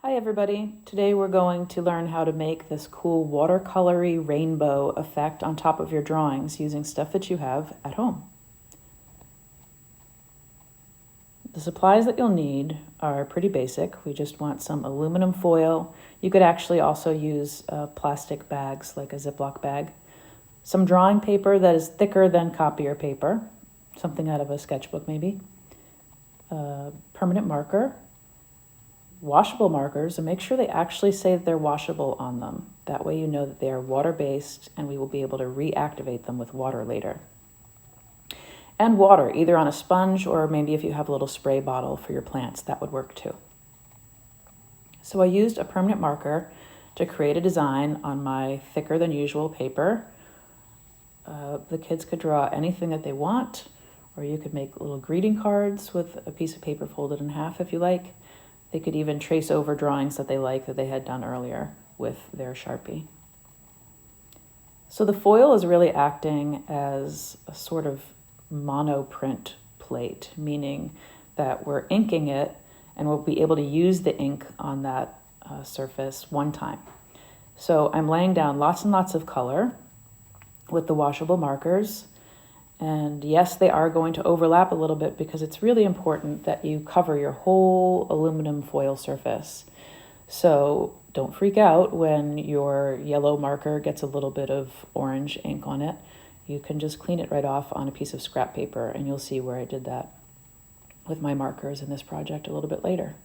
Hi everybody, today we're going to learn how to make this cool watercolory rainbow effect on top of your drawings using stuff that you have at home. The supplies that you'll need are pretty basic. We just want some aluminum foil. You could actually also use plastic bags like a Ziploc bag. Some drawing paper that is thicker than copier paper, something out of a sketchbook maybe. Permanent marker. Washable markers, and make sure they actually say that they're washable on them. That way you know that they are water-based and we will be able to reactivate them with water later. And water, either on a sponge or maybe if you have a little spray bottle for your plants, that would work too. So I used a permanent marker to create a design on my thicker than usual paper. The kids could draw anything that they want, or you could make little greeting cards with a piece of paper folded in half if you like. They could even trace over drawings that they like that they had done earlier with their Sharpie. So the foil is really acting as a sort of monoprint plate, meaning that we're inking it and we'll be able to use the ink on that surface one time. So I'm laying down lots and lots of color with the washable markers. And yes, they are going to overlap a little bit because it's really important that you cover your whole aluminum foil surface. So don't freak out when your yellow marker gets a little bit of orange ink on it. You can just clean it right off on a piece of scrap paper, and you'll see where I did that with my markers in this project a little bit later.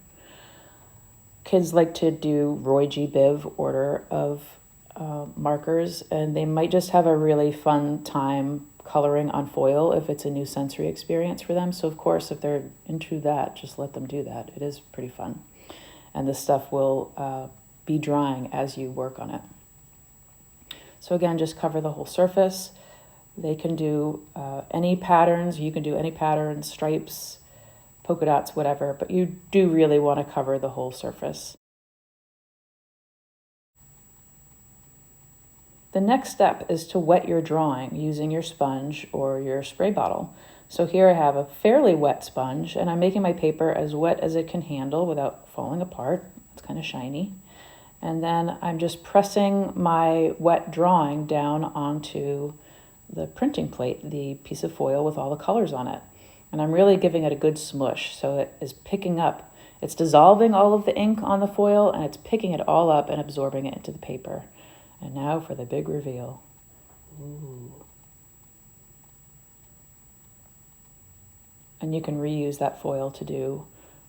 Kids like to do Roy G. Biv order of markers, and they might just have a really fun time coloring on foil if it's a new sensory experience for them. So of course, if they're into that, just let them do that. It is pretty fun. And this stuff will be drying as you work on it. So again, just cover the whole surface. They can do any patterns. You can do any patterns, stripes, polka dots, whatever, but you do really want to cover the whole surface. The next step is to wet your drawing using your sponge or your spray bottle. So here I have a fairly wet sponge, and I'm making my paper as wet as it can handle without falling apart. It's kind of shiny. And then I'm just pressing my wet drawing down onto the printing plate, the piece of foil with all the colors on it. And I'm really giving it a good smush so it is picking up. It's dissolving all of the ink on the foil, and it's picking it all up and absorbing it into the paper. And now for the big reveal. Ooh. And you can reuse that foil to do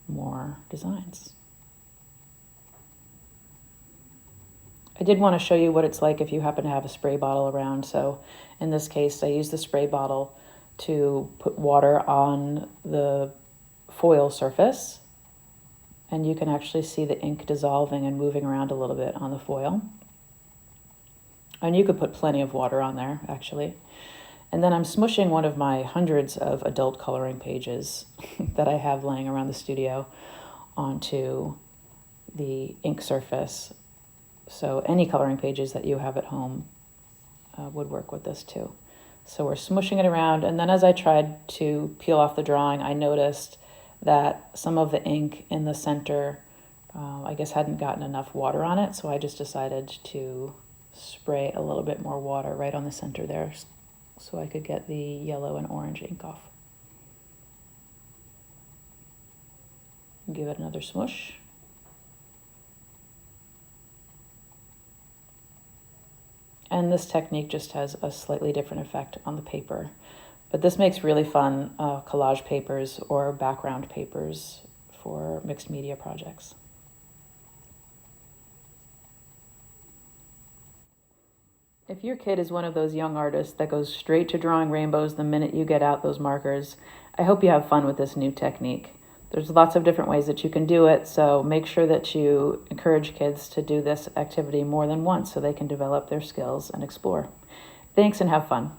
more designs. I did want to show you what it's like if you happen to have a spray bottle around. So in this case, I used the spray bottle to put water on the foil surface. And you can actually see the ink dissolving and moving around a little bit on the foil. And you could put plenty of water on there, actually. And then I'm smushing one of my hundreds of adult coloring pages that I have laying around the studio onto the ink surface. So any coloring pages that you have at home would work with this too. So we're smushing it around, and then as I tried to peel off the drawing, I noticed that some of the ink in the center, I guess, hadn't gotten enough water on it, so I just decided to spray a little bit more water right on the center there so I could get the yellow and orange ink off. Give it another smush. And this technique just has a slightly different effect on the paper. But this makes really fun collage papers or background papers for mixed media projects. If your kid is one of those young artists that goes straight to drawing rainbows the minute you get out those markers, I hope you have fun with this new technique. There's lots of different ways that you can do it, so make sure that you encourage kids to do this activity more than once so they can develop their skills and explore. Thanks and have fun.